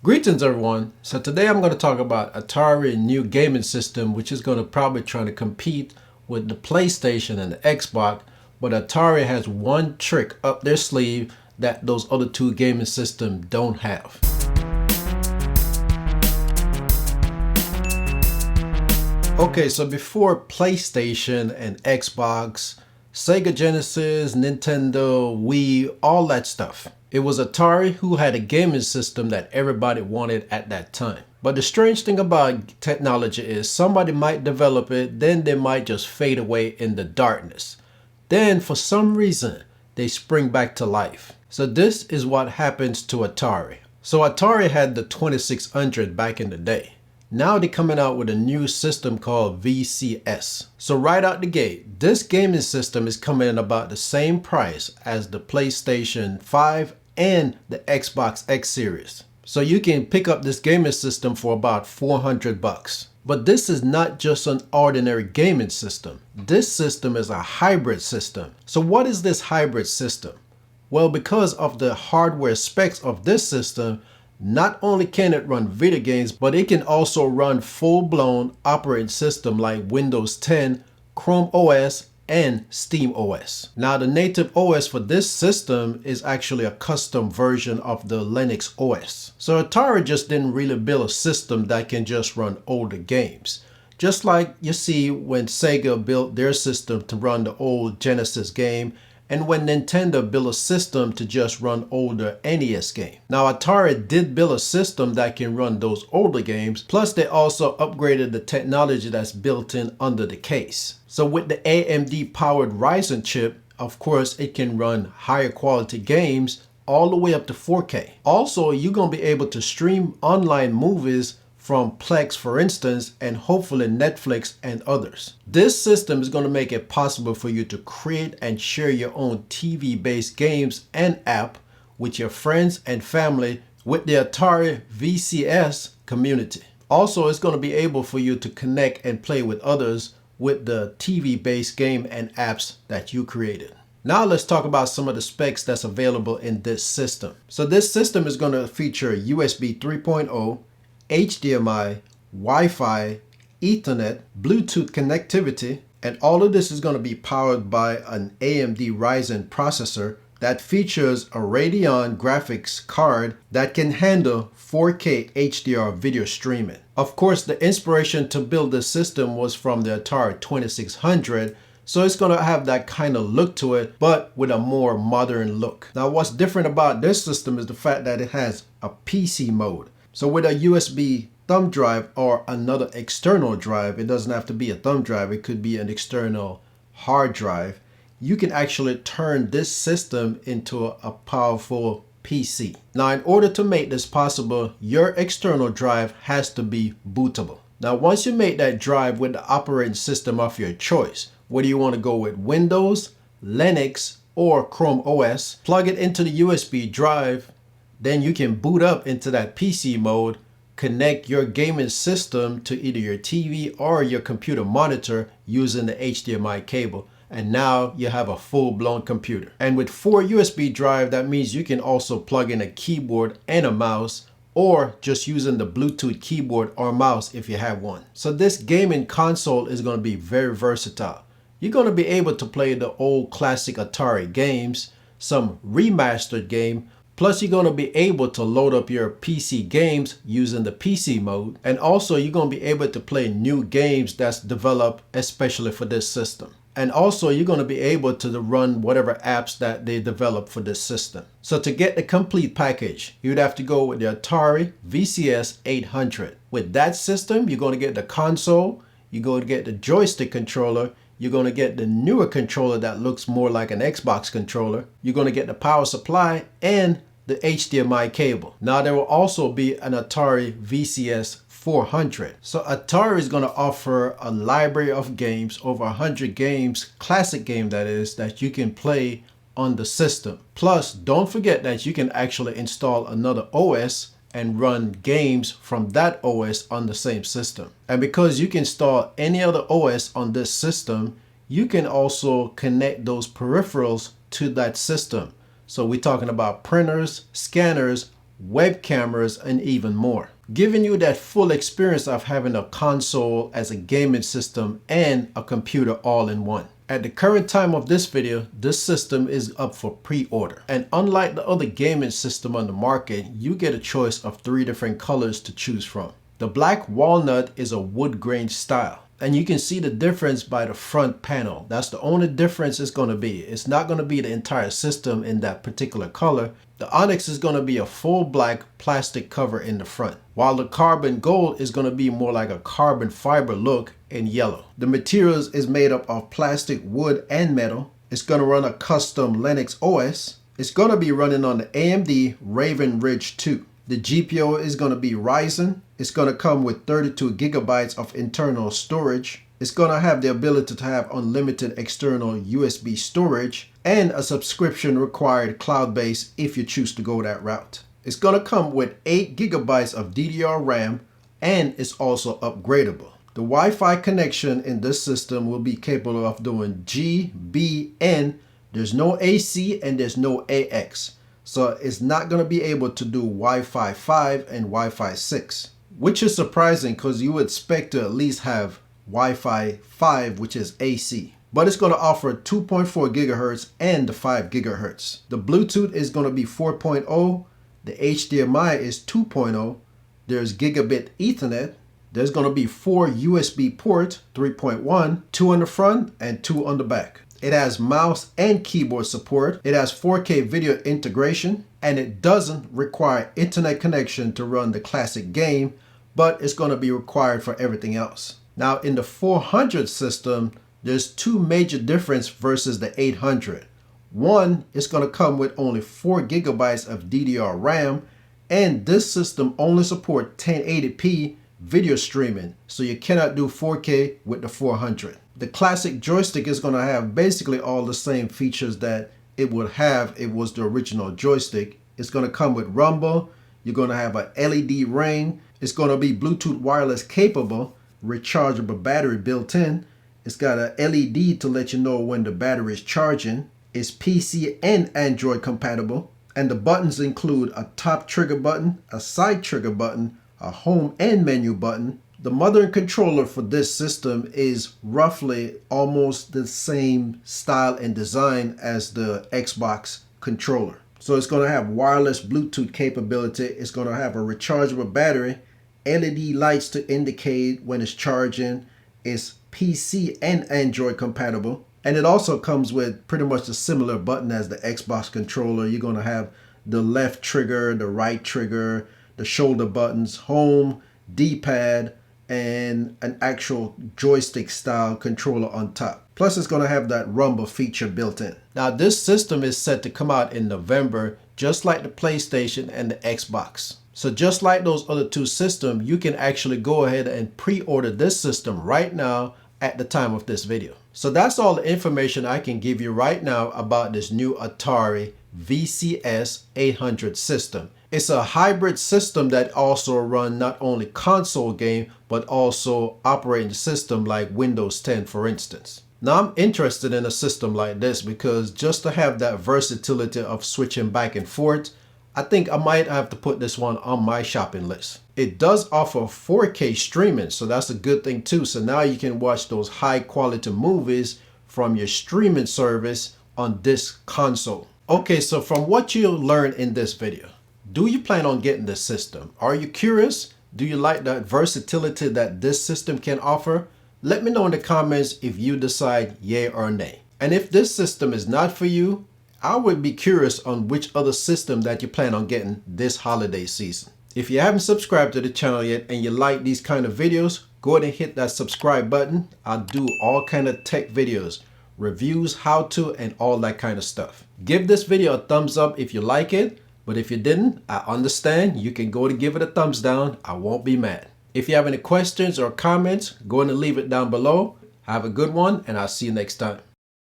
Greetings everyone. So today I'm going to talk about Atari new gaming system, which is going to probably try to compete with the PlayStation and the Xbox, but Atari has one trick up their sleeve that those other two gaming systems don't have. Okay, so before PlayStation and Xbox, Sega Genesis, Nintendo, Wii, all that stuff, it was Atari who had a gaming system that everybody wanted at that time. But the strange thing about technology is somebody might develop it, then they might just fade away in the darkness. Then for some reason, they spring back to life. So this is what happens to Atari. So Atari had the 2600 back in the day. Now they're coming out with a new system called VCS. So right out the gate, this gaming system is coming in about the same price as the PlayStation 5 and the Xbox X Series. So you can pick up this gaming system for about $400. But this is not just an ordinary gaming system. This system is a hybrid system. So what is this hybrid system? Well, because of the hardware specs of this system, not only can it run video games, but it can also run full-blown operating system like Windows 10, Chrome OS, and Steam OS. Now the native OS for this system is actually a custom version of the Linux OS. So Atari just didn't really build a system that can just run older games. Just like you see when Sega built their system to run the old Genesis game, and when Nintendo built a system to just run older NES games. Now Atari did build a system that can run those older games, plus they also upgraded the technology that's built in under the case. So with the AMD powered Ryzen chip, of course it can run higher quality games all the way up to 4K. Also, you're going to be able to stream online movies from Plex, for instance, and hopefully Netflix and others. This system is going to make it possible for you to create and share your own TV-based games and app with your friends and family with the Atari VCS community. Also, it's going to be able for you to connect and play with others with the TV-based game and apps that you created. Now let's talk about some of the specs that's available in this system. So this system is going to feature USB 3.0, HDMI, Wi-Fi, Ethernet, Bluetooth connectivity, and all of this is going to be powered by an AMD Ryzen processor that features a Radeon graphics card that can handle 4K HDR video streaming. Of course, the inspiration to build this system was from the Atari 2600, so it's going to have that kind of look to it, but with a more modern look. Now what's different about this system is the fact that it has a PC mode. So with a USB thumb drive or another external drive, it doesn't have to be a thumb drive, it could be an external hard drive, you can actually turn this system into a powerful PC. Now in order to make this possible, your external drive has to be bootable. Now once you make that drive with the operating system of your choice, whether you want to go with Windows, Linux, or Chrome OS, plug it into the USB drive. Then you can boot up into that PC mode, connect your gaming system to either your TV or your computer monitor using the HDMI cable. And now you have a full-blown computer. And with 4 USB drive, that means you can also plug in a keyboard and a mouse, or just using the Bluetooth keyboard or mouse if you have one. So this gaming console is going to be very versatile. You're going to be able to play the old classic Atari games, some remastered game, plus you're going to be able to load up your PC games using the PC mode. And also you're going to be able to play new games that's developed especially for this system. And also you're going to be able to run whatever apps that they develop for this system. So to get the complete package, you'd have to go with the Atari VCS 800. With that system, you're going to get the console, you're going to get the joystick controller, you're going to get the newer controller that looks more like an Xbox controller. You're going to get the power supply and the HDMI cable. Now there will also be an Atari VCS 400. So Atari is going to offer a library of games, over 100 games, classic game that is, that you can play on the system. Plus, don't forget that you can actually install another OS and run games from that OS on the same system. And because you can install any other OS on this system, you can also connect those peripherals to that system. So we're talking about printers, scanners, web cameras, and even more, giving you that full experience of having a console as a gaming system and a computer all in one. At the current time of this video, this system is up for pre-order. And unlike the other gaming system on the market, you get a choice of 3 different colors to choose from. The black walnut is a wood grain style. And you can see the difference by the front panel. That's the only difference it's going to be. It's not going to be the entire system in that particular color. The onyx is going to be a full black plastic cover in the front, while the carbon gold is going to be more like a carbon fiber look in yellow. The materials is made up of plastic, wood, and metal. It's going to run a custom Linux OS. It's going to be running on the AMD Raven Ridge 2. The GPU is going to be Ryzen. It's going to come with 32 gigabytes of internal storage. It's going to have the ability to have unlimited external USB storage and a subscription required cloud-based if you choose to go that route. It's going to come with 8 gigabytes of DDR RAM and it's also upgradable. The Wi-Fi connection in this system will be capable of doing G, B, N. There's no AC and there's no AX. So it's not going to be able to do Wi-Fi 5 and Wi-Fi 6, which is surprising because you would expect to at least have Wi-Fi 5, which is AC. But it's going to offer 2.4 gigahertz and the 5 gigahertz. The Bluetooth is going to be 4.0. The HDMI is 2.0. There's gigabit Ethernet. There's going to be 4 USB ports, 3.1, 2 on the front and 2 on the back. It has mouse and keyboard support. It has 4K video integration, and it doesn't require internet connection to run the classic game, but it's going to be required for everything else. Now in the 400 system, there's 2 major differences versus the 800. One, it's going to come with only 4 gigabytes of DDR RAM, and this system only supports 1080p video streaming, so you cannot do 4K with the 400. The classic joystick is going to have basically all the same features that it would have if it was the original joystick. It's going to come with rumble. You're going to have an LED ring. It's going to be Bluetooth wireless capable, rechargeable battery built in. It's got an LED to let you know when the battery is charging. It's PC and Android compatible. And the buttons include a top trigger button, a side trigger button, a home and menu button. The mother and controller for this system is roughly almost the same style and design as the Xbox controller. So it's going to have wireless Bluetooth capability. It's going to have a rechargeable battery, LED lights to indicate when it's charging. It's PC and Android compatible. And it also comes with pretty much a similar button as the Xbox controller. You're going to have the left trigger, the right trigger, the shoulder buttons, home, D-pad, and an actual joystick style controller on top. Plus it's going to have that rumble feature built in. Now this system is set to come out in November, just like the PlayStation and the Xbox. So just like those other 2 systems, you can actually go ahead and pre-order this system right now at the time of this video. So that's all the information I can give you right now about this new Atari VCS 800 system. It's a hybrid system that also runs not only console game, but also operating system like Windows 10, for instance. Now I'm interested in a system like this because just to have that versatility of switching back and forth, I think I might have to put this one on my shopping list. It does offer 4K streaming, so that's a good thing too. So now you can watch those high quality movies from your streaming service on this console. Okay, so from what you learned in this video, do you plan on getting this system? Are you curious? Do you like the versatility that this system can offer? Let me know in the comments if you decide yay or nay. And if this system is not for you, I would be curious on which other system that you plan on getting this holiday season. If you haven't subscribed to the channel yet and you like these kind of videos, go ahead and hit that subscribe button. I do all kind of tech videos, reviews, how to, and all that kind of stuff. Give this video a thumbs up if you like it. But if you didn't, I understand. You can go to give it a thumbs down. I won't be mad. If you have any questions or comments, go ahead and leave it down below. Have a good one, and I'll see you next time.